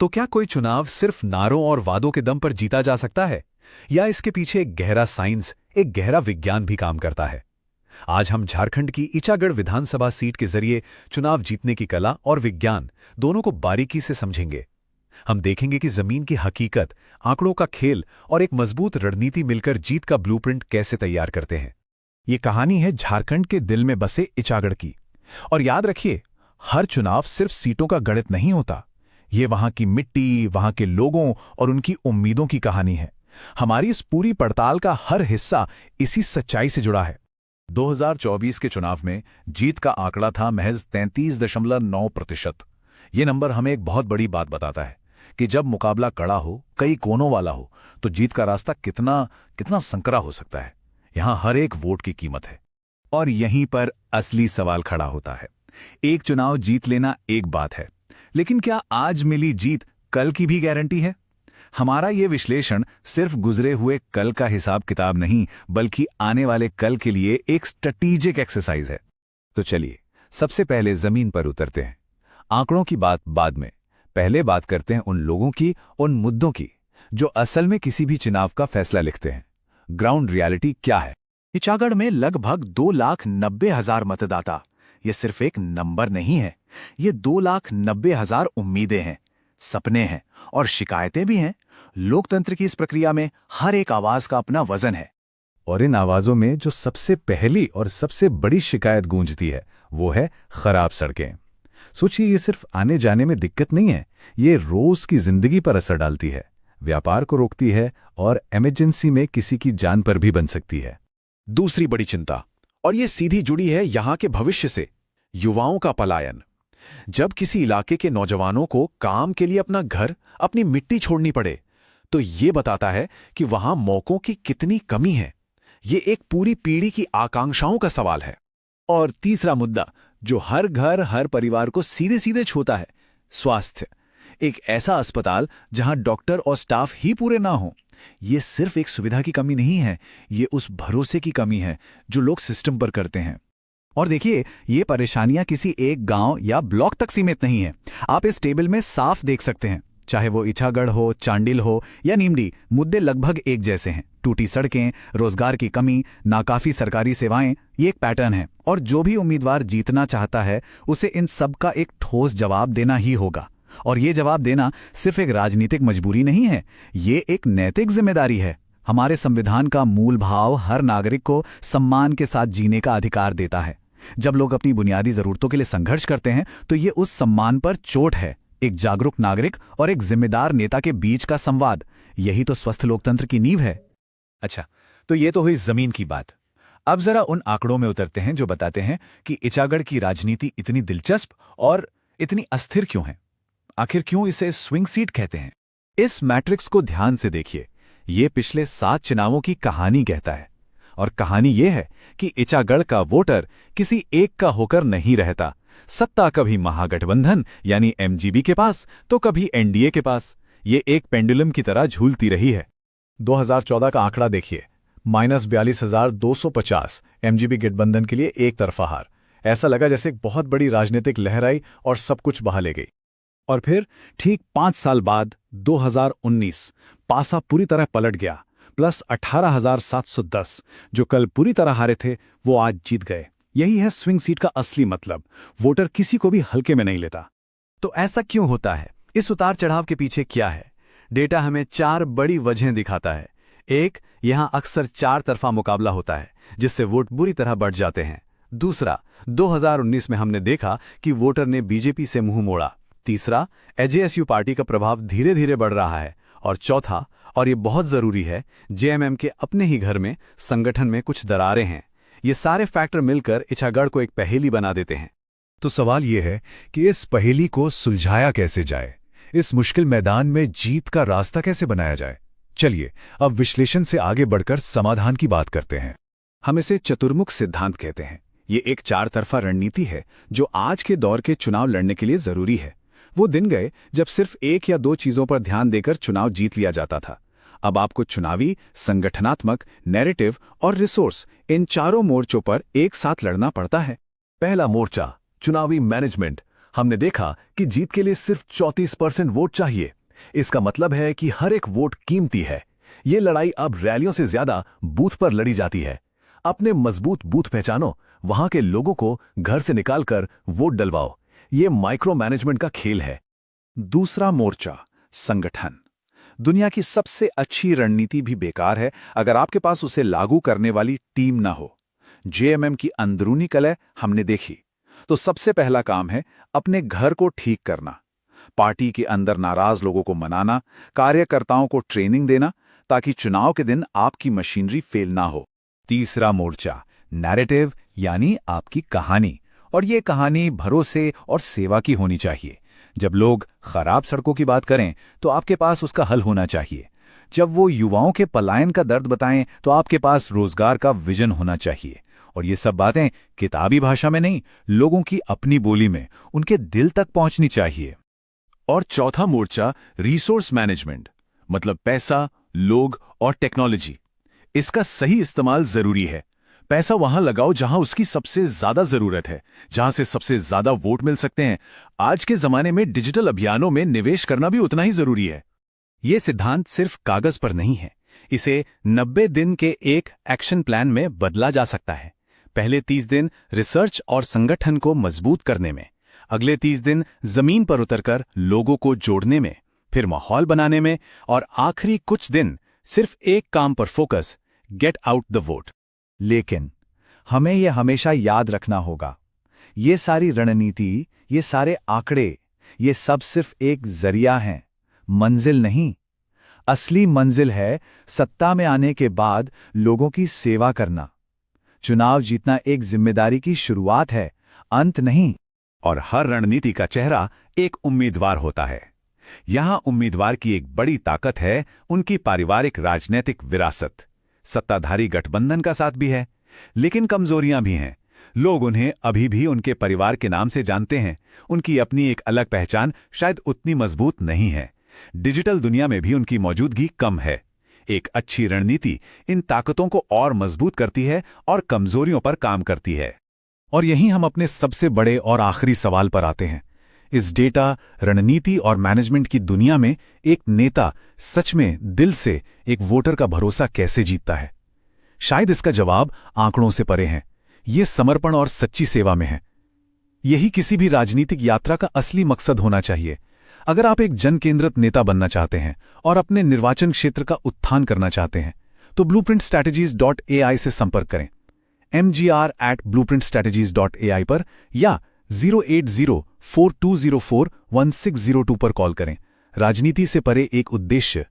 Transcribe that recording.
तो क्या कोई चुनाव सिर्फ नारों और वादों के दम पर जीता जा सकता है, या इसके पीछे एक गहरा साइंस, एक गहरा विज्ञान भी काम करता है? आज हम झारखंड की ईचागढ़ विधानसभा सीट के जरिए चुनाव जीतने की कला और विज्ञान दोनों को बारीकी से समझेंगे। हम देखेंगे कि जमीन की हकीकत, आंकड़ों का खेल और एक मजबूत रणनीति मिलकर जीत का ब्लूप्रिंट कैसे तैयार करते हैं। ये कहानी है झारखंड के दिल में बसे ईचागढ़ की। और याद रखिए, हर चुनाव सिर्फ सीटों का गणित नहीं होता। ये वहां की मिट्टी, वहां के लोगों और उनकी उम्मीदों की कहानी है। हमारी इस पूरी पड़ताल का हर हिस्सा इसी सच्चाई से जुड़ा है। 2024 के चुनाव में जीत का आंकड़ा था महज 33.9%। ये नंबर हमें एक बहुत बड़ी बात बताता है कि जब मुकाबला कड़ा हो, कई कोनों वाला हो, तो जीत का रास्ता कितना संकरा हो सकता है। यहां हर एक वोट की कीमत है। और यहीं पर असली सवाल खड़ा होता है। एक चुनाव जीत लेना एक बात है, लेकिन क्या आज मिली जीत कल की भी गारंटी है? हमारा ये विश्लेषण सिर्फ गुजरे हुए कल का हिसाब किताब नहीं, बल्कि आने वाले कल के लिए एक स्ट्रेटेजिक एक्सरसाइज है। तो चलिए, सबसे पहले जमीन पर उतरते हैं। आंकड़ों की बात बाद में, पहले बात करते हैं उन लोगों की, उन मुद्दों की जो असल में किसी भी चुनाव का फैसला लिखते हैं। ग्राउंड रियलिटी क्या है? ईचागढ़ में लगभग 2,90,000 मतदाता। ये सिर्फ एक नंबर नहीं है, ये 2,90,000 उम्मीदें हैं, सपने हैं और शिकायतें भी हैं। लोकतंत्र की इस प्रक्रिया में हर एक आवाज का अपना वजन है। और इन आवाजों में जो सबसे पहली और सबसे बड़ी शिकायत गूंजती है, वो है खराब सड़कें। सोचिए, ये सिर्फ आने जाने में दिक्कत नहीं है, ये रोज की जिंदगी पर असर डालती है, व्यापार को रोकती है और इमरजेंसी में किसी की जान पर भी बन सकती है। दूसरी बड़ी चिंता, और ये सीधी जुड़ी है यहां के भविष्य से, युवाओं का पलायन। जब किसी इलाके के नौजवानों को काम के लिए अपना घर, अपनी मिट्टी छोड़नी पड़े, तो ये बताता है कि वहां मौकों की कितनी कमी है। ये एक पूरी पीढ़ी की आकांक्षाओं का सवाल है। और तीसरा मुद्दा जो हर घर, हर परिवार को सीधे सीधे छूता है, स्वास्थ्य। एक ऐसा अस्पताल जहां डॉक्टर और स्टाफ ही पूरे ना हो। ये सिर्फ एक सुविधा की कमी नहीं है, ये उस भरोसे की कमी है जो लोग सिस्टम पर करते हैं। और देखिए, ये परेशानियां किसी एक गांव या ब्लॉक तक सीमित नहीं है। आप इस टेबल में साफ देख सकते हैं, चाहे वो ईचागढ़ हो, चांडिल हो या नीमडी, मुद्दे लगभग एक जैसे हैं। टूटी सड़कें, रोजगार की कमी, नाकाफी सरकारी सेवाएं, ये एक पैटर्न है। और जो भी उम्मीदवार जीतना चाहता है, उसे इन सब का एक ठोस जवाब देना ही होगा। और ये जवाब देना सिर्फ एक राजनीतिक मजबूरी नहीं है, ये एक नैतिक जिम्मेदारी है। हमारे संविधान का मूल भाव हर नागरिक को सम्मान के साथ जीने का अधिकार देता है। जब लोग अपनी बुनियादी जरूरतों के लिए संघर्ष करते हैं, तो ये उस सम्मान पर चोट है। एक जागरूक नागरिक और एक जिम्मेदार नेता के बीच का संवाद, यही तो स्वस्थ लोकतंत्र की नींव है। अच्छा, तो ये तो हुई जमीन की बात। अब जरा उन आंकड़ों में उतरते हैं जो बताते हैं कि ईचागढ़ की राजनीति इतनी दिलचस्प और इतनी अस्थिर क्यों है। आखिर क्यों इसे स्विंग सीट कहते हैं? इस मैट्रिक्स को ध्यान से देखिए। ये पिछले 7 चुनावों की कहानी कहता है। और कहानी ये है कि ईचागढ़ का वोटर किसी एक का होकर नहीं रहता। सत्ता कभी महागठबंधन यानी एमजीबी के पास, तो कभी एनडीए के पास। ये एक पेंडुलम की तरह झूलती रही है। 2014 का आंकड़ा देखिए, -42,250। एमजीबी गठबंधन के लिए एक तरफा हार। ऐसा लगा जैसे एक बहुत बड़ी राजनीतिक लहर आई और सब कुछ बहा ले गई। और फिर ठीक 5 साल बाद 2019, पासा पूरी तरह पलट गया। +18,710। जो कल पूरी तरह हारे थे, वो आज जीत गए। यही है स्विंग सीट का असली मतलब। वोटर किसी को भी हल्के में नहीं लेता। तो ऐसा क्यों होता है? इस उतार चढ़ाव के पीछे क्या है? डेटा हमें 4 बड़ी वजहें दिखाता है। एक, यहां अक्सर 4 तरफा मुकाबला होता है, जिससे वोट बुरी तरह बढ़ जाते हैं। दूसरा, 2019 में हमने देखा कि वोटर ने बीजेपी से मुंह मोड़ा। तीसरा, एजेएसयू पार्टी का प्रभाव धीरे धीरे बढ़ रहा है। और चौथा, और ये बहुत जरूरी है, जेएमएम के अपने ही घर में, संगठन में कुछ दरारें हैं। ये सारे फैक्टर मिलकर ईचागढ़ को एक पहेली बना देते हैं। तो सवाल यह है कि इस पहेली को सुलझाया कैसे जाए, इस मुश्किल मैदान में जीत का रास्ता कैसे बनाया जाए। चलिए अब विश्लेषण से आगे बढ़कर समाधान की बात करते हैं। हम इसे चतुर्मुख सिद्धांत कहते हैं। ये एक 4 तरफा रणनीति है जो आज के दौर के चुनाव लड़ने के लिए जरूरी है। वो दिन गए जब सिर्फ 1 या 2 चीजों पर ध्यान देकर चुनाव जीत लिया जाता था। अब आपको चुनावी, संगठनात्मक, नैरेटिव और रिसोर्स, इन चारों मोर्चों पर एक साथ लड़ना पड़ता है। पहला मोर्चा, चुनावी मैनेजमेंट। हमने देखा कि जीत के लिए सिर्फ 34% वोट चाहिए। इसका मतलब है कि हर एक वोट कीमती है। ये लड़ाई अब रैलियों से ज्यादा बूथ पर लड़ी जाती है। अपने मजबूत बूथ पहचानो, वहां के लोगों को घर से निकालकर वोट डलवाओ। ये माइक्रो मैनेजमेंट का खेल है। दूसरा मोर्चा, संगठन। दुनिया की सबसे अच्छी रणनीति भी बेकार है अगर आपके पास उसे लागू करने वाली टीम ना हो। जेएमएम की अंदरूनी कलह हमने देखी। तो सबसे पहला काम है अपने घर को ठीक करना। पार्टी के अंदर नाराज लोगों को मनाना, कार्यकर्ताओं को ट्रेनिंग देना, ताकि चुनाव के दिन आपकी मशीनरी फेल ना हो। तीसरा मोर्चा, नैरेटिव, यानी आपकी कहानी। और ये कहानी भरोसे और सेवा की होनी चाहिए। जब लोग खराब सड़कों की बात करें तो आपके पास उसका हल होना चाहिए। जब वो युवाओं के पलायन का दर्द बताएं तो आपके पास रोजगार का विजन होना चाहिए। और ये सब बातें किताबी भाषा में नहीं, लोगों की अपनी बोली में, उनके दिल तक पहुंचनी चाहिए। और चौथा मोर्चा, रिसोर्स मैनेजमेंट, मतलब पैसा, लोग और टेक्नोलॉजी। इसका सही इस्तेमाल जरूरी है। पैसा वहां लगाओ जहां उसकी सबसे ज्यादा जरूरत है, जहां से सबसे ज्यादा वोट मिल सकते हैं। आज के जमाने में डिजिटल अभियानों में निवेश करना भी उतना ही जरूरी है। ये सिद्धांत सिर्फ कागज पर नहीं है, इसे 90 दिन के एक एक्शन प्लान में बदला जा सकता है। पहले 30 दिन रिसर्च और संगठन को मजबूत करने में, अगले 30 दिन जमीन पर उतरकर लोगों को जोड़ने में, फिर माहौल बनाने में, और आखिरी कुछ दिन सिर्फ एक काम पर focus, get out the vote. लेकिन हमें यह हमेशा याद रखना होगा, ये सारी रणनीति, ये सारे आंकड़े, ये सब सिर्फ एक जरिया हैं, मंजिल नहीं। असली मंजिल है सत्ता में आने के बाद लोगों की सेवा करना। चुनाव जीतना एक जिम्मेदारी की शुरुआत है, अंत नहीं। और हर रणनीति का चेहरा एक उम्मीदवार होता है। यहां उम्मीदवार की एक बड़ी ताकत है उनकी पारिवारिक राजनीतिक विरासत। सत्ताधारी गठबंधन का साथ भी है, लेकिन कमजोरियां भी हैं। लोग उन्हें अभी भी उनके परिवार के नाम से जानते हैं। उनकी अपनी एक अलग पहचान शायद उतनी मजबूत नहीं है। डिजिटल दुनिया में भी उनकी मौजूदगी कम है। एक अच्छी रणनीति इन ताकतों को और मजबूत करती है और कमजोरियों पर काम करती है। और यहीं हम अपने सबसे बड़े और आखिरी सवाल पर आते हैं। इस डेटा, रणनीति और मैनेजमेंट की दुनिया में एक नेता सच में दिल से एक वोटर का भरोसा कैसे जीतता है? शायद इसका जवाब आंकड़ों से परे है। ये समर्पण और सच्ची सेवा में है। यही किसी भी राजनीतिक यात्रा का असली मकसद होना चाहिए। अगर आप एक जन केंद्रित नेता बनना चाहते हैं और अपने निर्वाचन क्षेत्र का उत्थान करना चाहते हैं, तो blueprintstrategies.ai से संपर्क करें। mgr@blueprintstrategies.ai पर या 08042041602 पर कॉल करें। राजनीति से परे एक उद्देश्य,